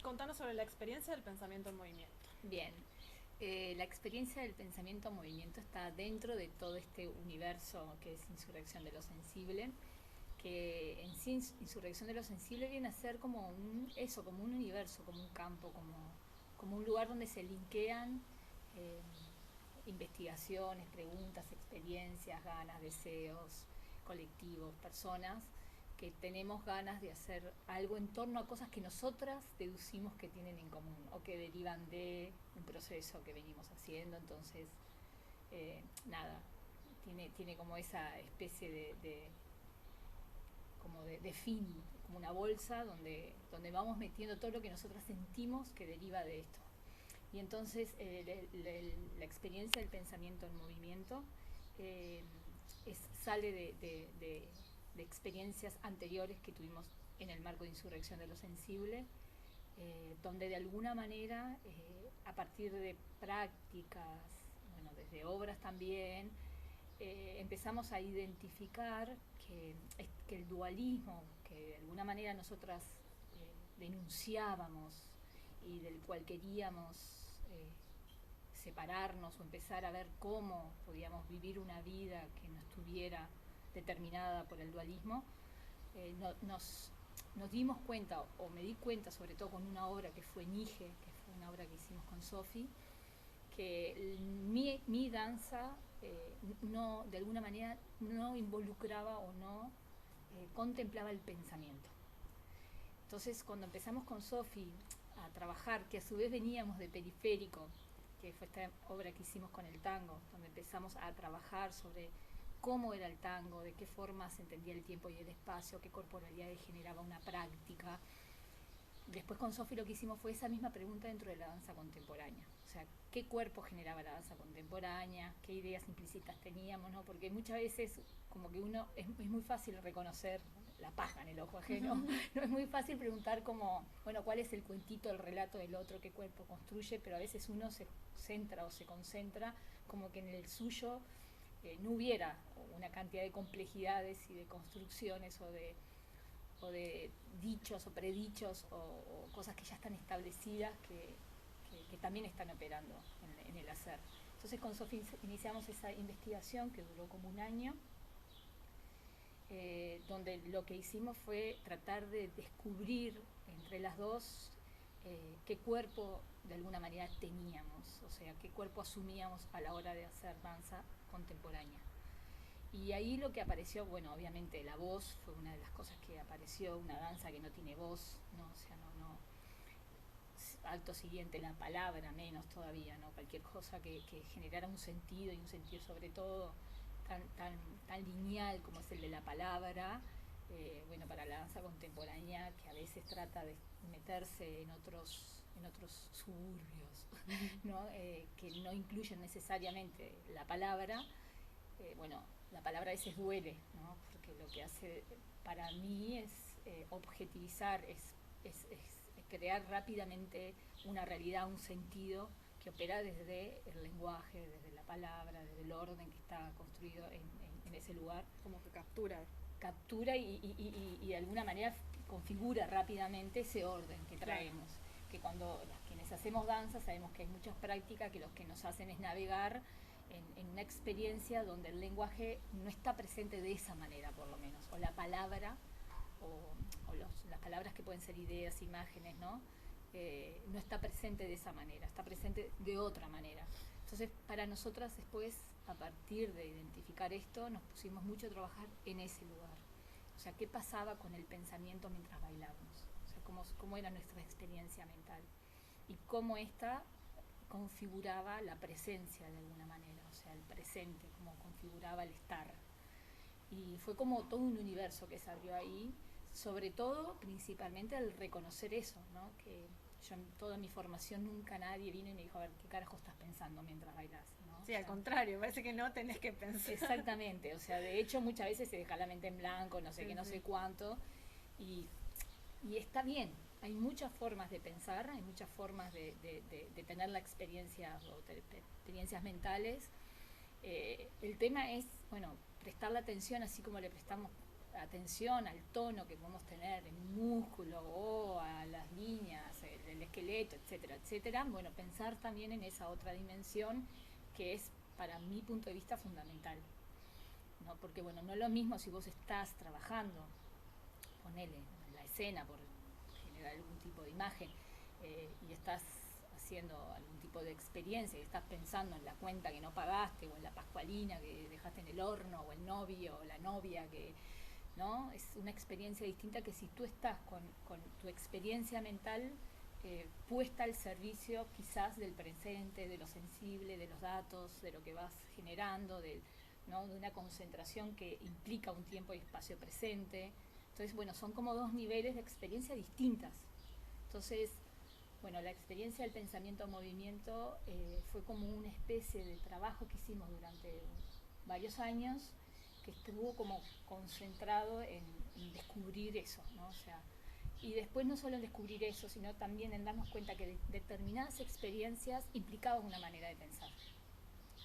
contanos sobre la experiencia del pensamiento en movimiento. Bien, la experiencia del pensamiento en movimiento está dentro de todo este universo que es Insurrección de lo Sensible, que en sí Insurrección de lo Sensible viene a ser como como un universo, como un campo, como un lugar donde se linkean eh, investigaciones, preguntas, experiencias, ganas, deseos colectivos, personas que tenemos ganas de hacer algo en torno a cosas que nosotras deducimos que tienen en común o que derivan de un proceso que venimos haciendo. Entonces, nada, tiene como esa especie de fin, como una bolsa donde vamos metiendo todo lo que nosotras sentimos que deriva de esto. Y entonces la experiencia del pensamiento en movimiento eh, sale de experiencias anteriores que tuvimos en el marco de Insurrección de lo Sensible, donde de alguna manera, a partir de prácticas, bueno, desde obras también, empezamos a identificar que el dualismo que de alguna manera nosotras denunciábamos y del cual queríamos separarnos o empezar a ver cómo podíamos vivir una vida que no estuviera determinada por el dualismo, nos dimos cuenta, o me di cuenta sobre todo con una obra que fue Nige, que fue una obra que hicimos con Sofi, que mi danza no, de alguna manera no involucraba o no contemplaba el pensamiento. Entonces, cuando empezamos con Sofi a trabajar, que a su vez veníamos de Periférico, que fue esta obra que hicimos con el tango, donde empezamos a trabajar sobre cómo era el tango, de qué forma se entendía el tiempo y el espacio, qué corporalidades generaba una práctica. Después con Sofi lo que hicimos fue esa misma pregunta dentro de la danza contemporánea. O sea, ¿qué cuerpo generaba la danza contemporánea? ¿Qué ideas implícitas teníamos? ¿No? Porque muchas veces como que uno es muy fácil reconocer la paja en el ojo ajeno. No es muy fácil preguntar como, bueno, ¿cuál es el cuentito, el relato del otro, qué cuerpo construye? Pero a veces uno se centra o se concentra como que en el suyo no hubiera una cantidad de complejidades y de construcciones o de dichos o predichos o cosas que ya están establecidas que también están operando en el hacer. Entonces con Sofía iniciamos esa investigación que duró como un año, donde lo que hicimos fue tratar de descubrir entre las dos qué cuerpo de alguna manera teníamos, o sea, qué cuerpo asumíamos a la hora de hacer danza contemporánea. Y ahí lo que apareció, bueno, obviamente la voz fue una de las cosas que apareció, una danza que no tiene voz, ¿no? O sea, alto siguiente la palabra, menos todavía, ¿no? Cualquier cosa que generara un sentido y un sentir sobre todo tan lineal como es el de la palabra, bueno, para la danza contemporánea que a veces trata de meterse en otros suburbios, ¿no? Que no incluyen necesariamente la palabra, bueno, la palabra a veces duele, ¿no? Porque lo que hace para mí es objetivizar, es crear rápidamente una realidad, un sentido que opera desde el lenguaje, desde la palabra, desde el orden que está construido en ese lugar. Como que captura. Captura y de alguna manera configura rápidamente ese orden que traemos. Claro. Que cuando quienes hacemos danza sabemos que hay muchas prácticas que lo que nos hacen es navegar en una experiencia donde el lenguaje no está presente de esa manera, por lo menos, o la palabra, o las palabras que pueden ser ideas, imágenes, ¿no? No está presente de esa manera, está presente de otra manera. Entonces, para nosotras después, a partir de identificar esto, nos pusimos mucho a trabajar en ese lugar. O sea, ¿qué pasaba con el pensamiento mientras bailábamos? O sea, cómo era nuestra experiencia mental. Y cómo esta configuraba la presencia de alguna manera, o sea, el presente, cómo configuraba el estar. Y fue como todo un universo que se abrió ahí, sobre todo, principalmente al reconocer eso, ¿no? Que yo en toda mi formación nunca nadie vino y me dijo, a ver, ¿qué carajo estás pensando mientras bailas? ¿No? Sí, o sea, al contrario, parece que no tenés que pensar. Exactamente, o sea, de hecho muchas veces se deja la mente en blanco, no sé qué, no sé cuánto, y está bien, hay muchas formas de pensar, hay muchas formas de tener la experiencia o experiencias mentales. El tema es, bueno, prestar la atención así como le prestamos atención al tono que podemos tener en un músculo o a las líneas, el esqueleto, etcétera, etcétera. Bueno, pensar también en esa otra dimensión que es, para mi punto de vista, fundamental, ¿no? Porque, bueno, no es lo mismo si vos estás trabajando, ponele en la escena por generar algún tipo de imagen, y estás haciendo algún tipo de experiencia y estás pensando en la cuenta que no pagaste o en la pascualina que dejaste en el horno o el novio o la novia que, ¿no? Es una experiencia distinta que si tú estás con tu experiencia mental puesta al servicio quizás del presente, de lo sensible, de los datos, de lo que vas generando, ¿no? De una concentración que implica un tiempo y espacio presente. Entonces, bueno, son como dos niveles de experiencia distintas. Entonces, bueno, la experiencia del pensamiento movimiento fue como una especie de trabajo que hicimos durante varios años, que estuvo como concentrado en descubrir eso, ¿no? O sea, y después no solo en descubrir eso, sino también en darnos cuenta que determinadas experiencias implicaban una manera de pensar,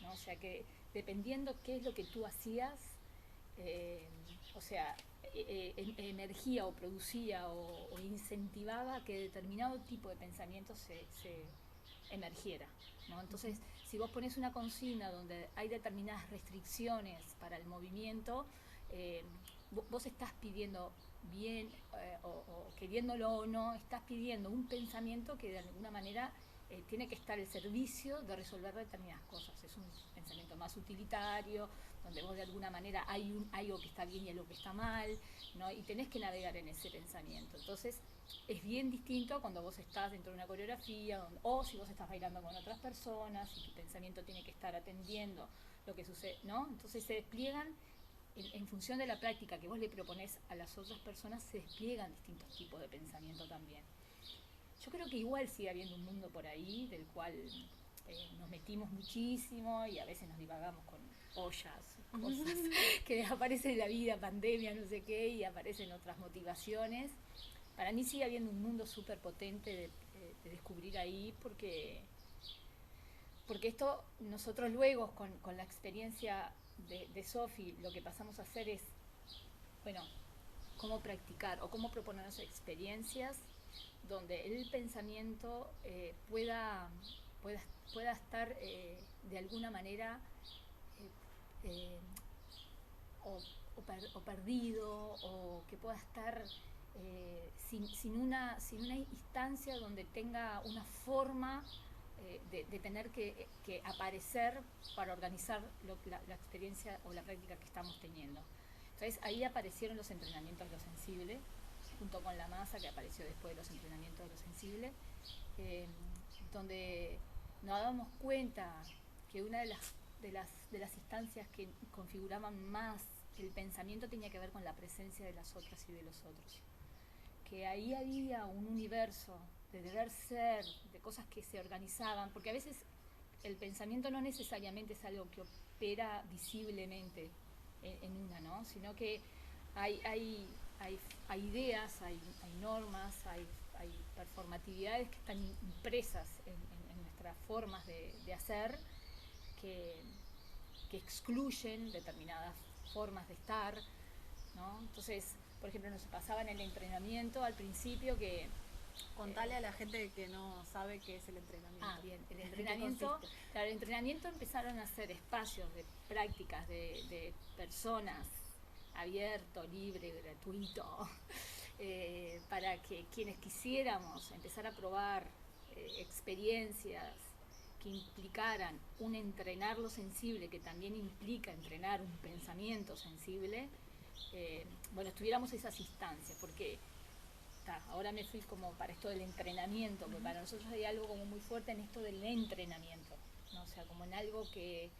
¿no? O sea, que dependiendo qué es lo que tú hacías, o sea, emergía o producía o incentivaba que determinado tipo de pensamiento se emergiera, ¿no? Entonces, si vos pones una consigna donde hay determinadas restricciones para el movimiento, vos estás pidiendo bien, o queriéndolo o no, estás pidiendo un pensamiento que de alguna manera tiene que estar al servicio de resolver determinadas cosas. Es un pensamiento más utilitario, donde vos de alguna manera hay algo que está bien y algo que está mal, ¿no? Y tenés que navegar en ese pensamiento. Entonces, es bien distinto cuando vos estás dentro de una coreografía o si vos estás bailando con otras personas y tu pensamiento tiene que estar atendiendo lo que sucede, ¿no? Entonces se despliegan en función de la práctica que vos le proponés a las otras personas, se despliegan distintos tipos de pensamiento también. Yo creo que igual sigue habiendo un mundo por ahí del cual nos metimos muchísimo y a veces nos divagamos con ollas, cosas que aparecen en la vida, pandemia, no sé qué, y aparecen otras motivaciones. Para mí sigue habiendo un mundo súper potente de descubrir ahí, porque esto nosotros luego con la experiencia de Sofi lo que pasamos a hacer es, bueno, cómo practicar o cómo proponernos experiencias donde el pensamiento pueda estar de alguna manera eh, o perdido, o que pueda estar sin una instancia donde tenga una forma de tener que aparecer para organizar la experiencia o la práctica que estamos teniendo. Entonces ahí aparecieron los entrenamientos de lo sensible, junto con la masa que apareció después de los entrenamientos de lo sensible, donde nos dábamos cuenta que una de las instancias que configuraban más el pensamiento tenía que ver con la presencia de las otras y de los otros. Que ahí había un universo de deber ser, de cosas que se organizaban, porque a veces el pensamiento no necesariamente es algo que opera visiblemente en una, ¿no? Sino que hay ideas, hay normas, hay performatividades que están impresas en nuestras formas de hacer, que excluyen determinadas formas de estar, ¿no? Entonces, por ejemplo, nos pasaba en el entrenamiento al principio que... Contale a la gente que no sabe qué es el entrenamiento. Ah, bien, el entrenamiento, claro, el entrenamiento empezaron a ser espacios de prácticas de personas, abierto, libre, gratuito, para que quienes quisiéramos empezar a probar experiencias que implicaran un entrenar lo sensible, que también implica entrenar un pensamiento sensible, bueno, estuviéramos esas instancias, porque ahora me fui como para esto del entrenamiento, porque para nosotros hay algo como muy fuerte en esto del entrenamiento, ¿no? O sea, como en algo que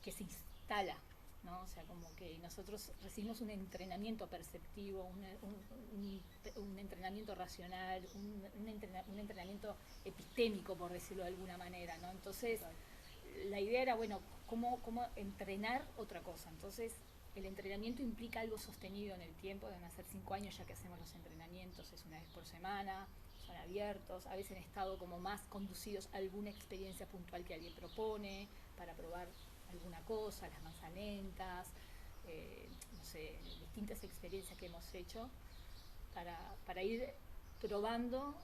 se instala, ¿no? O sea, como que nosotros recibimos un entrenamiento perceptivo, un entrenamiento racional, un entrenamiento epistémico, por decirlo de alguna manera, ¿no? Entonces, la idea era, bueno, ¿cómo entrenar otra cosa? Entonces, el entrenamiento implica algo sostenido en el tiempo, deben hacer 5 años ya que hacemos los entrenamientos, es una vez por semana, son abiertos, a veces han estado como más conducidos a alguna experiencia puntual que alguien propone, para probar alguna cosa, las manzas lentas, no sé, distintas experiencias que hemos hecho para ir probando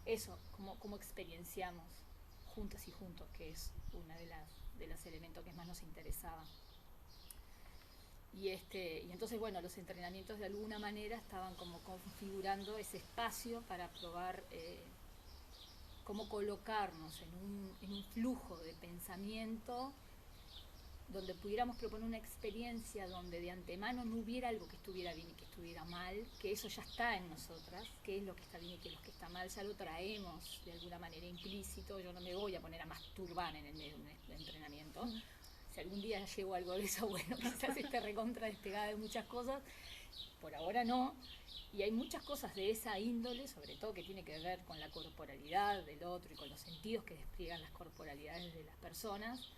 eso, cómo experienciamos juntas y juntos, que es una de los elementos que más nos interesaba. Y entonces, bueno, los entrenamientos de alguna manera estaban como configurando ese espacio para probar cómo colocarnos en un flujo de pensamiento donde pudiéramos proponer una experiencia donde de antemano no hubiera algo que estuviera bien y que estuviera mal, que eso ya está en nosotras, qué es lo que está bien y qué es lo que está mal, ya lo traemos de alguna manera implícito. Yo no me voy a poner a masturbar en el medio de un entrenamiento. Si algún día llego a algo de eso, bueno, quizás esté recontra despegada de muchas cosas, por ahora no. Y hay muchas cosas de esa índole, sobre todo que tiene que ver con la corporalidad del otro y con los sentidos que despliegan las corporalidades de las personas,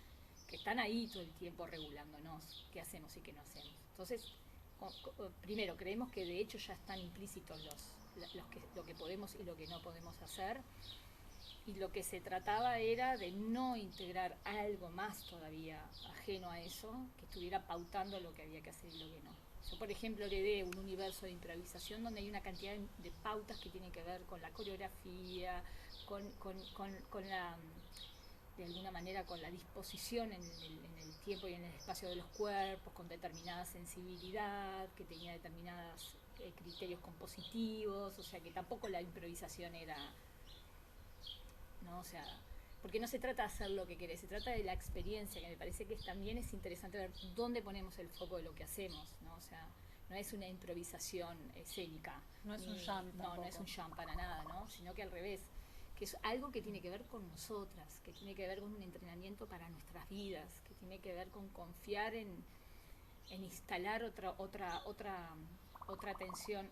que están ahí todo el tiempo regulándonos qué hacemos y qué no hacemos. Entonces, primero, creemos que de hecho ya están implícitos lo que podemos y lo que no podemos hacer, y lo que se trataba era de no integrar algo más todavía ajeno a eso, que estuviera pautando lo que había que hacer y lo que no. Yo, por ejemplo, heredé un universo de improvisación donde hay una cantidad de pautas que tienen que ver con la coreografía, con la, de alguna manera, con la disposición en el tiempo y en el espacio de los cuerpos, con determinada sensibilidad, que tenía determinados criterios compositivos, o sea que tampoco la improvisación era, ¿no? O sea, porque no se trata de hacer lo que querés, se trata de la experiencia, que me parece que también es interesante ver dónde ponemos el foco de lo que hacemos, ¿no? O sea, no es una improvisación escénica. No es un jam tampoco. No es un jam para nada, ¿no? Sino que al revés, que es algo que tiene que ver con nosotras, que tiene que ver con un entrenamiento para nuestras vidas, que tiene que ver con confiar en instalar otra atención